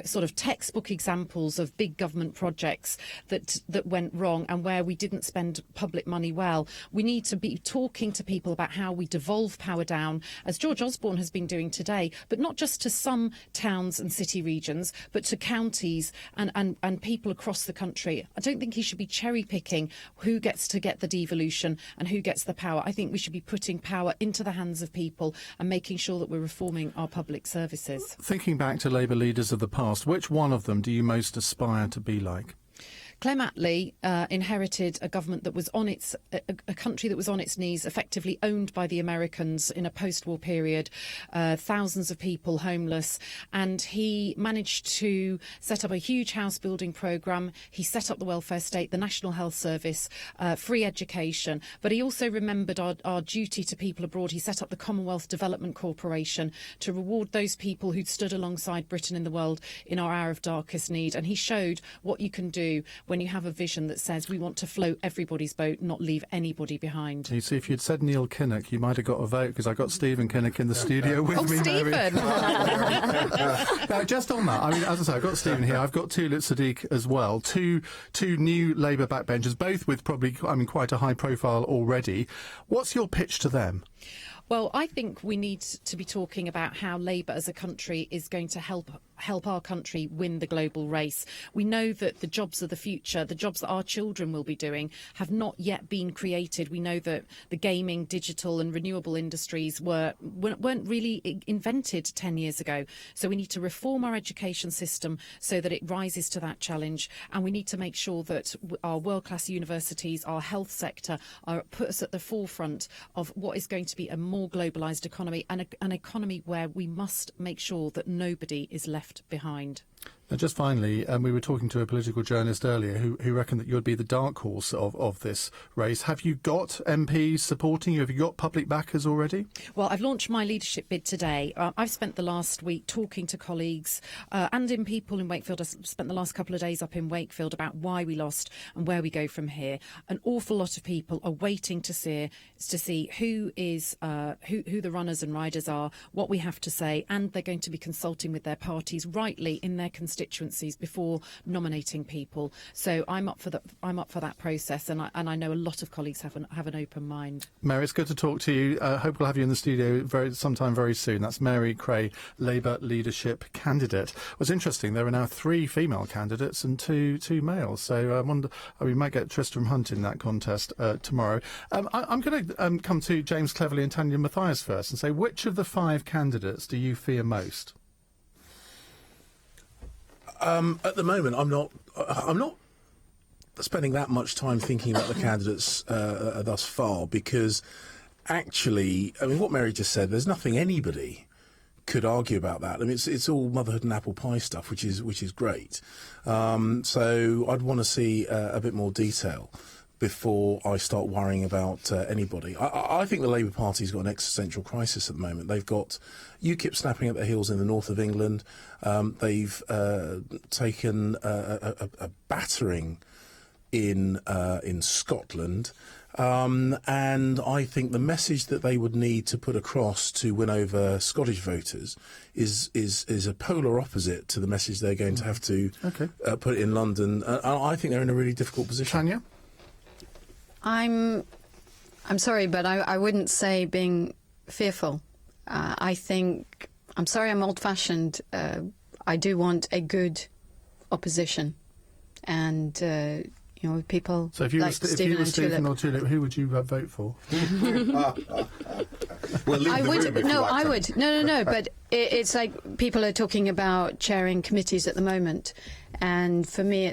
sort of textbook examples of big government projects that went wrong and where we didn't spend public money well. We need to be talking to people about how we devolve power down, as George Osborne has been doing today, but not just to some towns and city regions, but to counties and people across the country. I don't think he should be cherry-picking who gets to get the devolution and who gets the power. I think we should be putting power into the hands of people and making sure that we're reforming our public services. Thinking back to Labour leaders of the past, which one of them do you most aspire to be like? Clem Attlee inherited a government that was on a country that was on its knees, effectively owned by the Americans in a post-war period, thousands of people homeless, and he managed to set up a huge house building programme. He set up the welfare state, the National Health Service, free education, but he also remembered our duty to people abroad. He set up the Commonwealth Development Corporation to reward those people who'd stood alongside Britain in the world in our hour of darkest need, and he showed what you can do when you have a vision that says we want to float everybody's boat, not leave anybody behind. You see, if you'd said Neil Kinnock, you might have got a vote, because I got Stephen Kinnock in the studio with me. Stephen! Now, just on that, I mean, as I say, I've got Stephen here. I've got Tulip Siddiq as well. Two new Labour backbenchers, both with probably, quite a high profile already. What's your pitch to them? Well, I think we need to be talking about how Labour as a country is going to help our country win the global race. We know that the jobs of the future, the jobs that our children will be doing, have not yet been created. We know that the gaming, digital and renewable industries weren't really invented 10 years ago. So we need to reform our education system so that it rises to that challenge. And we need to make sure that our world-class universities, our health sector, put us at the forefront of what is going to be a more globalised economy, and an economy where we must make sure that nobody is left behind. Now, just finally, we were talking to a political journalist earlier who reckoned that you'd be the dark horse of this race. Have you got MPs supporting you? Have you got public backers already? Well, I've launched my leadership bid today. I've spent the last week talking to colleagues and in people in Wakefield. I've spent the last couple of days up in Wakefield about why we lost and where we go from here. An awful lot of people are waiting to see who the runners and riders are, what we have to say, and they're going to be consulting with their parties rightly in their constituencies before nominating people. So I'm up for that process, and I know a lot of colleagues have an open mind. Mary, it's good to talk to you. Hope we'll have you in the studio sometime very soon. That's Mary Creagh, Labour leadership candidate. What's interesting, there are now 3 female candidates and two males. So I wonder, we might get Tristram Hunt in that contest tomorrow. I'm going to come to James Cleverly and Tania Mathias first and say, which of the 5 candidates do you fear most? At the moment, I'm not spending that much time thinking about the candidates thus far, because actually, I mean, what Mary just said, there's nothing anybody could argue about that. I mean, it's all motherhood and apple pie stuff, which is great. So I'd want to see a bit more detail. before I start worrying about anybody. I think the Labour Party's got an existential crisis at the moment. They've got UKIP snapping at their heels in the north of England. They've taken a battering in Scotland. And I think the message that they would need to put across to win over Scottish voters is a polar opposite to the message they're going to have to put in London. I think they're in a really difficult position. Tania? I'm sorry, but I wouldn't say being fearful. I think, I'm sorry, I'm old-fashioned. I do want a good opposition, and people. So if you like were Stephen or Tulip, who would you vote for? I would. No, I would. No. But it's like people are talking about chairing committees at the moment, and for me,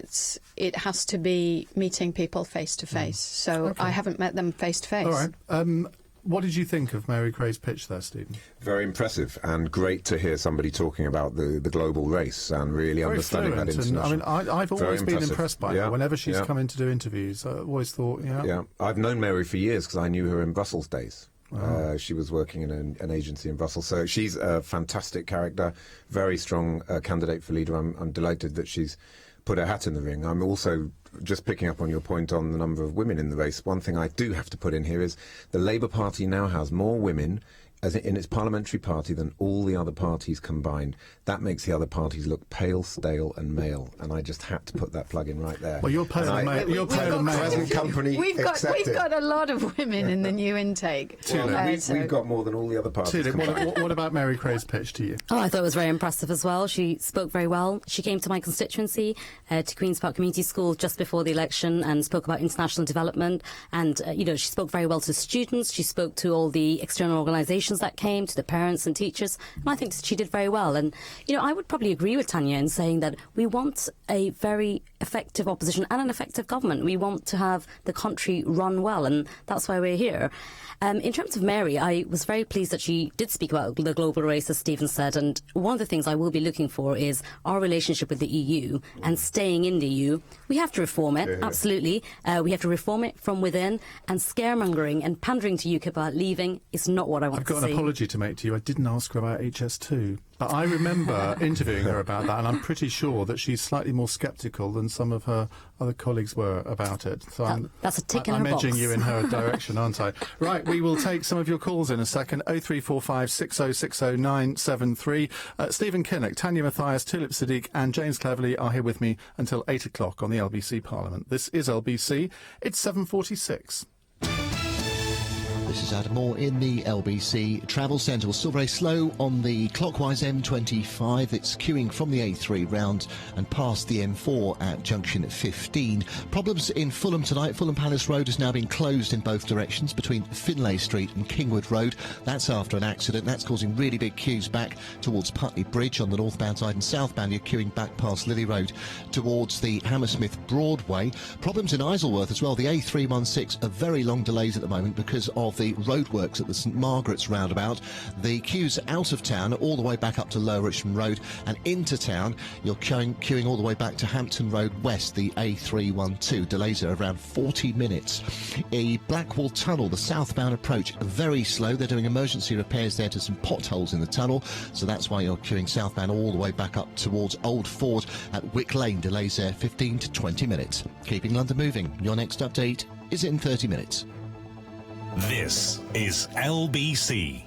it has to be meeting people face to face. So I haven't met them face to face. All right. What did you think of Mary Creagh's pitch there, Stephen? Very impressive, and great to hear somebody talking about the global race and really Very understanding that fluent, international. and I've always been impressed by her. Whenever she's come in to do interviews, I always thought, Yeah, I've known Mary for years because I knew her in Brussels days. Wow. She was working in an agency in Brussels, so she's a fantastic character, very strong candidate for leader. I'm delighted that she's put her hat in the ring. I'm also just picking up on your point on the number of women in the race. One thing I do have to put in here is the Labour Party now has more women in its parliamentary party than all the other parties combined. That makes the other parties look pale, stale and male, and I just had to put that plug in right there. Well, you're pale and male. You're pale and male. Present company We've got a lot of women in the new intake. We've got more than all the other parties. What about Mary Creagh's pitch to you? Oh, I thought it was very impressive as well. She spoke very well. She came to my constituency, to Queen's Park Community School, just before the election and spoke about international development. And, she spoke very well to students. She spoke to all the external organisations that came, to the parents and teachers. And I think she did very well. And, I would probably agree with Tania in saying that we want a very effective opposition and an effective government. We want to have the country run well, and that's why we're here. In terms of Mary, I was very pleased that she did speak about the global race, as Stephen said, and one of the things I will be looking for is our relationship with the EU and staying in the EU. We have to reform it, absolutely. We have to reform it from within, and scaremongering and pandering to UKIP about leaving is not what I want to see. I've got an apology to make to you. I didn't ask her about HS2. But I remember interviewing her about that, and I'm pretty sure that she's slightly more sceptical than some of her other colleagues were about it. So that's a tick in her box. I'm edging you in her direction, aren't I? Right, we will take some of your calls in a second. 0345 6060 973. Stephen Kinnock, Tania Mathias, Tulip Siddiq and James Cleverly are here with me until 8 o'clock on the LBC Parliament. This is LBC. It's 7:46. This is Adam Moore in the LBC Travel Centre. We're still very slow on the clockwise M25. It's queuing from the A3 round and past the M4 at junction 15. Problems in Fulham tonight. Fulham Palace Road has now been closed in both directions between Finlay Street and Kingwood Road. That's after an accident. That's causing really big queues back towards Putney Bridge on the northbound side, and southbound you're queuing back past Lily Road towards the Hammersmith Broadway. Problems in Isleworth as well. The A316 are very long delays at the moment because of the roadworks at the St Margaret's roundabout. The queues out of town are all the way back up to Lower Richmond Road, and into town you're queuing all the way back to Hampton Road West, the A312. Delays are around 40 minutes. A Blackwall Tunnel, the southbound approach, very slow. They're doing emergency repairs there to some potholes in the tunnel, so that's why you're queuing southbound all the way back up towards Old Ford at Wick Lane. Delays there 15 to 20 minutes. Keeping London moving. Your next update is in 30 minutes. This is LBC.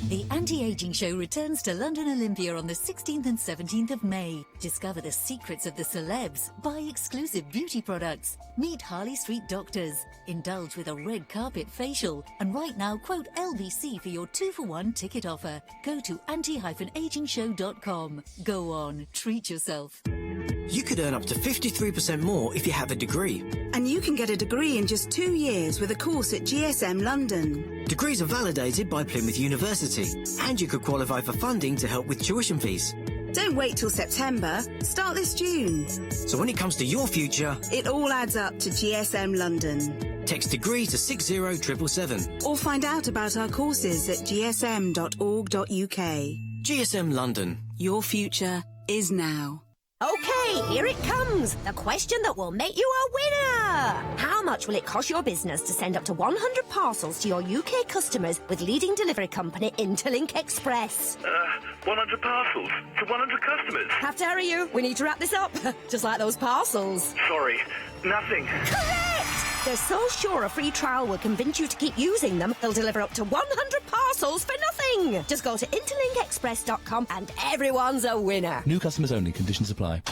The Anti-Aging Show returns to London Olympia on the 16th and 17th of May. Discover the secrets of the celebs, buy exclusive beauty products, meet Harley Street doctors, indulge with a red carpet facial, and right now quote LBC for your 2-for-1 ticket offer. Go to anti-agingshow.com. Go on, treat yourself. You could earn up to 53% more if you have a degree. And you can get a degree in just 2 years with a course at GSM London. Degrees are validated by Plymouth University, and you could qualify for funding to help with tuition fees. Don't wait till September. Start this June. So when it comes to your future, it all adds up to GSM London. Text degree to 60777. Or find out about our courses at gsm.org.uk. GSM London. Your future is now. OK, here it comes. The question that will make you a winner. How much will it cost your business to send up to 100 parcels to your UK customers with leading delivery company Interlink Express? 100 parcels to 100 customers? Have to hurry you. We need to wrap this up. Just like those parcels. Sorry, nothing. Correct! They're so sure a free trial will convince you to keep using them, they'll deliver up to 100 parcels for nothing. Just go to interlinkexpress.com and everyone's a winner. New customers only. Conditions apply.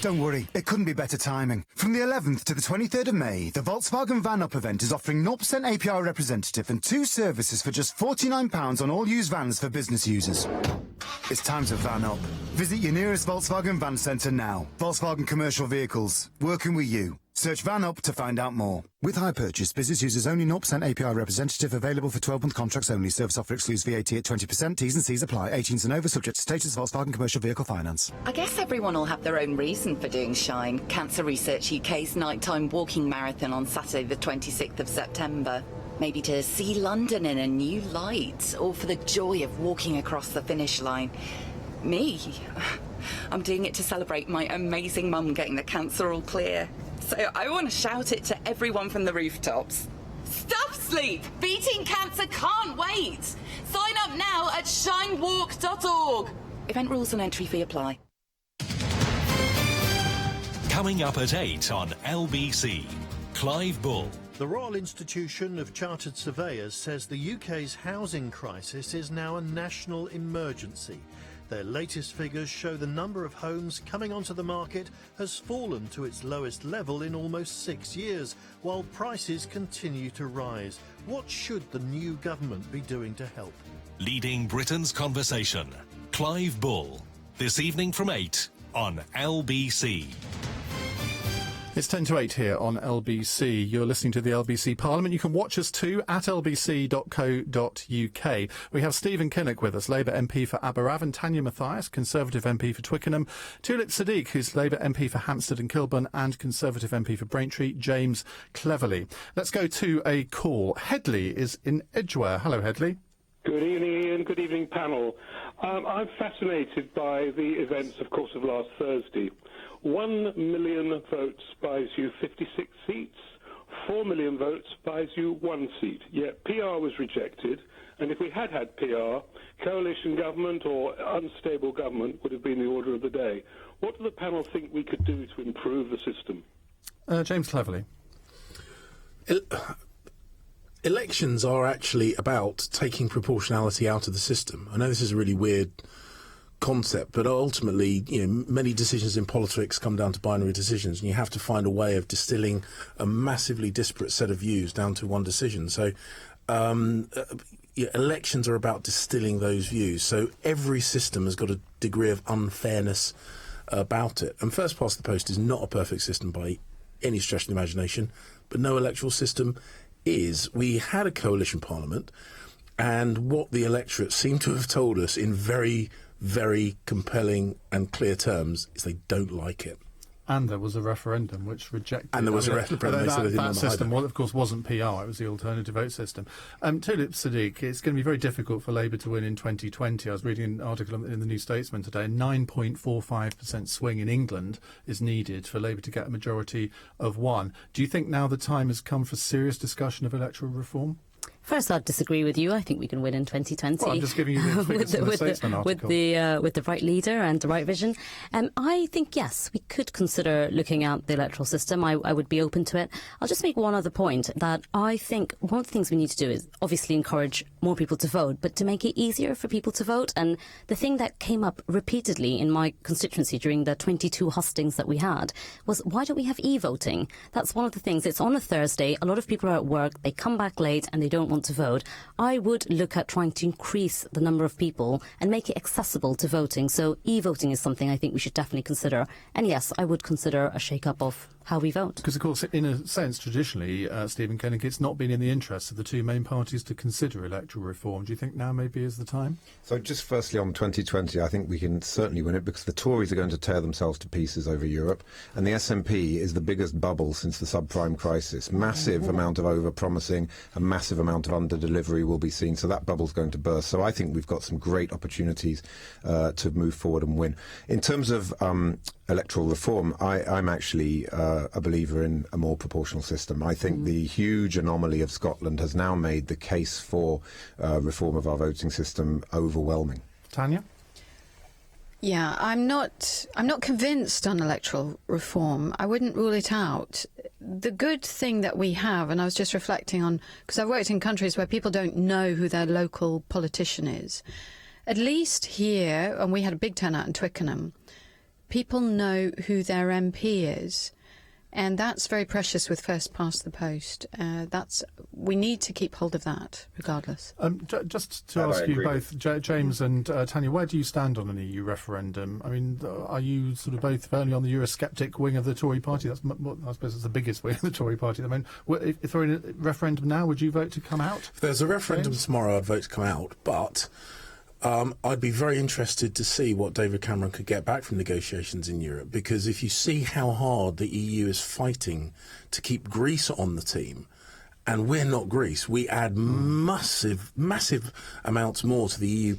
Don't worry, it couldn't be better timing. From the 11th to the 23rd of May, the Volkswagen Van Up event is offering 0% APR representative and 2 services for just £49 on all used vans for business users. It's time to van up. Visit your nearest Volkswagen Van Centre now. Volkswagen Commercial Vehicles, working with you. Search Van Up to find out more. With hire purchase, business users only 0% APR representative available for 12-month contracts only. Service offer excludes VAT at 20%. T's and C's apply. 18s and over subject to status Volkswagen Commercial Vehicle Finance. I guess everyone will have their own reason for doing Shine. Cancer Research UK's nighttime walking marathon on Saturday the 26th of September. Maybe to see London in a new light, or for the joy of walking across the finish line. Me? I'm doing it to celebrate my amazing mum getting the cancer all clear. So I want to shout it to everyone from the rooftops. Stop sleep! Beating cancer can't wait! Sign up now at shinewalk.org. Event rules and entry fee apply. Coming up at 8 on LBC, Clive Bull. The Royal Institution of Chartered Surveyors says the UK's housing crisis is now a national emergency. Their latest figures show the number of homes coming onto the market has fallen to its lowest level in almost 6 years, while prices continue to rise. What should the new government be doing to help? Leading Britain's conversation, Clive Bull. This evening from 8 on LBC. It's 10 to 8 here on LBC. You're listening to the LBC Parliament. You can watch us too at lbc.co.uk. We have Stephen Kinnock with us, Labour MP for Aberafon, Tania Mathias, Conservative MP for Twickenham, Tulip Siddiq, who's Labour MP for Hampstead and Kilburn, and Conservative MP for Braintree, James Cleverly. Let's go to a call. Headley is in Edgware. Hello, Headley. Good evening, Ian. Good evening, panel. I'm fascinated by the events, of course, of last Thursday. 1 million votes buys you 56 seats. 4 million votes buys you 1 seat. Yet PR was rejected, and if we had had PR, coalition government or unstable government would have been the order of the day. What do the panel think we could do to improve the system? James Cleverly. Elections are actually about taking proportionality out of the system. I know this is a really weird concept, but ultimately, many decisions in politics come down to binary decisions, and you have to find a way of distilling a massively disparate set of views down to one decision. So elections are about distilling those views. So every system has got a degree of unfairness about it. And first past the post is not a perfect system by any stretch of the imagination, but no electoral system is. We had a coalition parliament, and what the electorate seemed to have told us in very, very compelling and clear terms is they don't like it. And there was a referendum which rejected... And there was a referendum. That system, of course, wasn't PR. It was the alternative vote system. Tulip Siddiq, it's going to be very difficult for Labour to win in 2020. I was reading an article in the New Statesman today. A 9.45% swing in England is needed for Labour to get a majority of 1. Do you think now the time has come for serious discussion of electoral reform? First, I'd disagree with you. I think we can win in 2020. Well, I'm just giving you the figures from the Statesman article. With the right leader and the right vision. I think, yes, we could consider looking at the electoral system. I would be open to it. I'll just make one other point, that I think one of the things we need to do is obviously encourage more people to vote, but to make it easier for people to vote. And the thing that came up repeatedly in my constituency during the 22 hustings that we had was, why don't we have e-voting? That's one of the things. It's on a Thursday. A lot of people are at work. They come back late and they don't want to vote. I would look at trying to increase the number of people and make it accessible to voting. So e-voting is something I think we should definitely consider. And yes, I would consider a shake-up of how we vote. Because, of course, in a sense, traditionally, Stephen Kinnock, it's not been in the interests of the two main parties to consider electoral reform. Do you think now maybe is the time? So just firstly on 2020, I think we can certainly win it because the Tories are going to tear themselves to pieces over Europe, and the SNP is the biggest bubble since the subprime crisis. Massive amount of over-promising, a massive amount of under-delivery will be seen, so that bubble's going to burst. So I think we've got some great opportunities to move forward and win. In terms of electoral reform, I'm actually a believer in a more proportional system. I think the huge anomaly of Scotland has now made the case for reform of our voting system overwhelming. Tania? Yeah, I'm not convinced on electoral reform. I wouldn't rule it out. The good thing that we have, and I was just reflecting on, because I've worked in countries where people don't know who their local politician is. At least here, and we had a big turnout in Twickenham, people know who their MP is. And that's very precious with first past the post. We need to keep hold of that, regardless. Just to ask you both, James and Tania, where do you stand on an EU referendum? I mean, are you sort of both firmly on the Eurosceptic wing of the Tory party? That's, I suppose, it's the biggest wing of the Tory party. I mean, if there were a referendum now, would you vote to come out? If there's a referendum tomorrow, I'd vote to come out, but I'd be very interested to see what David Cameron could get back from negotiations in Europe, because if you see how hard the EU is fighting to keep Greece on the team, and we're not Greece, we add massive amounts more to the EU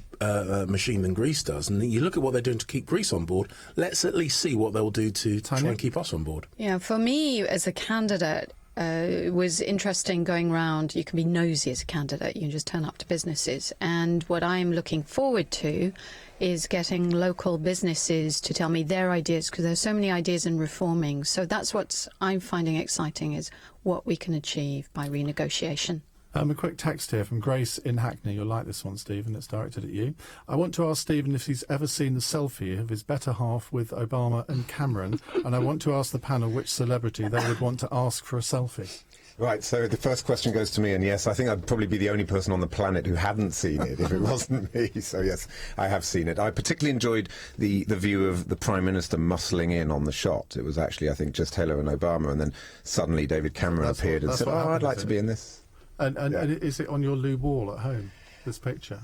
machine than Greece does, and you look at what they're doing to keep Greece on board, let's at least see what they'll do to try and keep us on board. Yeah, for me as a candidate, it was interesting going round. You can be nosy as a candidate. You can just turn up to businesses. And what I'm looking forward to is getting local businesses to tell me their ideas, because there's so many ideas in reforming. So that's what I'm finding exciting, is what we can achieve by renegotiation. A quick text here from Grace in Hackney. You'll like this one, Stephen. It's directed at you. I want to ask Stephen if he's ever seen the selfie of his better half with Obama and Cameron, and I want to ask the panel which celebrity they would want to ask for a selfie. Right, so the first question goes to me, and yes, I think I'd probably be the only person on the planet who hadn't seen it if it wasn't me. So yes, I have seen it. I particularly enjoyed the view of the Prime Minister muscling in on the shot. It was actually, I think, just Hiller and Obama, and then suddenly David Cameron appeared and said, I'd like to be in this. And is it on your loo wall at home, this picture?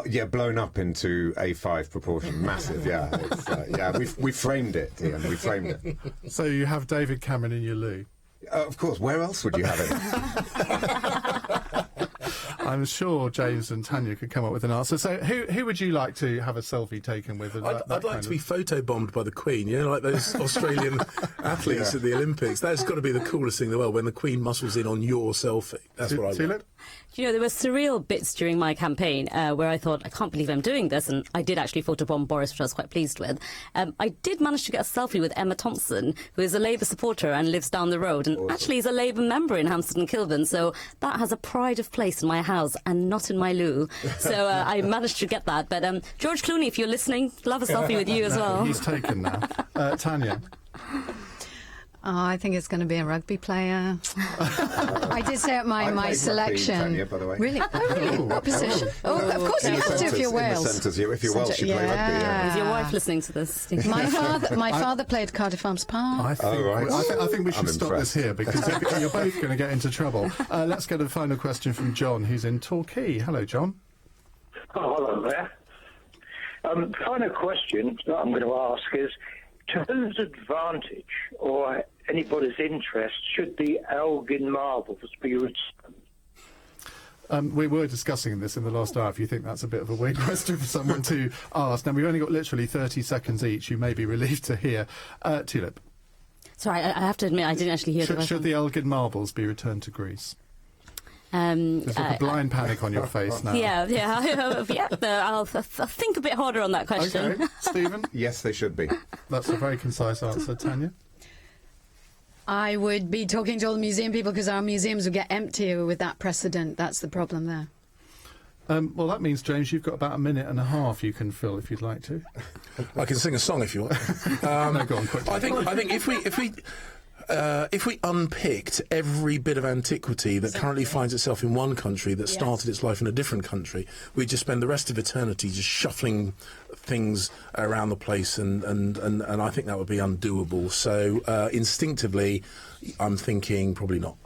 Yeah, blown up into A5 proportion. Massive, yeah. It's, we framed it, Iain, we framed it. So you have David Cameron in your loo? Of course, where else would you have it? I'm sure James and Tania could come up with an answer. So who would you like to have a selfie taken with? I'd like to be photobombed by the Queen, you know, like those Australian athletes at the Olympics. That's got to be the coolest thing in the world, when the Queen muscles in on your selfie. That's what I want. Tulip? You know, there were surreal bits during my campaign where I thought, I can't believe I'm doing this, and I did actually photobomb Boris, which I was quite pleased with. I did manage to get a selfie with Emma Thompson, who is a Labour supporter and lives down the road, and actually is a Labour member in Hampstead and Kilburn, so that has a pride of place in my house and not in my loo. So I managed to get that. But George Clooney, if you're listening, love a selfie with you as well. He's taken now. Tania? I think it's going to be a rugby player. I did say at my selection. Tania, by the way. Really? Oh, really? What position? Oh, of course you have to if you're Wales. If you're Welsh, you play rugby. Yeah. Is your wife listening to this? My father played Cardiff Arms Park. I think we should stop this here, because you're both going to get into trouble. Let's get a final question from John, who's in Torquay. Hello, John. Oh, hello there. Final question that I'm going to ask is, to whose advantage or anybody's interest should the Elgin marbles be returned? We were discussing this in the last hour. If you think that's a bit of a weird question for someone to ask. Now, we've only got literally 30 seconds each. You may be relieved to hear. Tulip. Sorry, I have to admit, I didn't actually hear the question. Should the Elgin marbles be returned to Greece? There's like a blind panic on your face now. I'll think a bit harder on that question. Okay, Stephen? Yes, they should be. That's a very concise answer. Tania? I would be talking to all the museum people, because our museums would get emptier with that precedent. That's the problem there. Well, that means, James, you've got about a minute and a half you can fill if you'd like to. I can sing a song if you want. No, go on, quickly. I think if we if we unpicked every bit of antiquity that currently finds itself in one country that started its life in a different country, we'd just spend the rest of eternity just shuffling things around the place, and I think that would be undoable. So instinctively, I'm thinking probably not.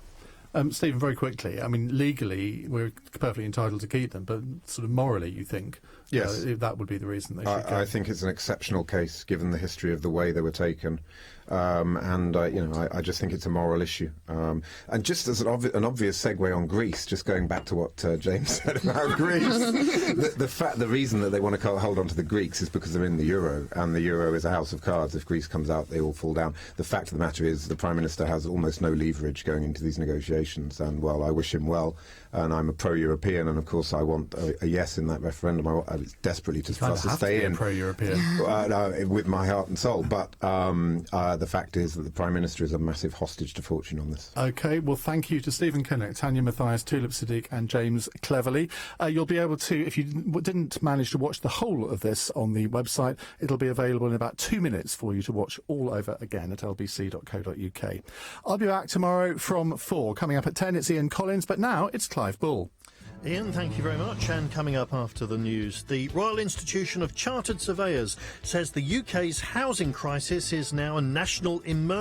Stephen, very quickly, I mean, legally, we're perfectly entitled to keep them, but sort of morally, you think that would be the reason they should go? I think it's an exceptional case, given the history of the way they were taken. I just think it's a moral issue. And just as an obvious segue on Greece, just going back to what James said about Greece, the reason that they want to hold on to the Greeks is because they're in the euro, and the euro is a house of cards. If Greece comes out, they all fall down. The fact of the matter is the Prime Minister has almost no leverage going into these negotiations, and, well, I wish him well, and I'm a pro-European, and, of course, I want a yes in that referendum. I was desperately for us to stay in. Pro-European. With my heart and soul, but the fact is that the Prime Minister is a massive hostage to fortune on this. OK, well, thank you to Stephen Kinnock, Tania Mathias, Tulip Siddiq and James Cleverly. You'll be able to, if you didn't manage to watch the whole of this on the website, it'll be available in about 2 minutes for you to watch all over again at lbc.co.uk. I'll be back tomorrow from 4. Coming up at 10, it's Ian Collins, but now it's Clive Bull. Ian, thank you very much. And coming up after the news, the Royal Institution of Chartered Surveyors says the UK's housing crisis is now a national emergency.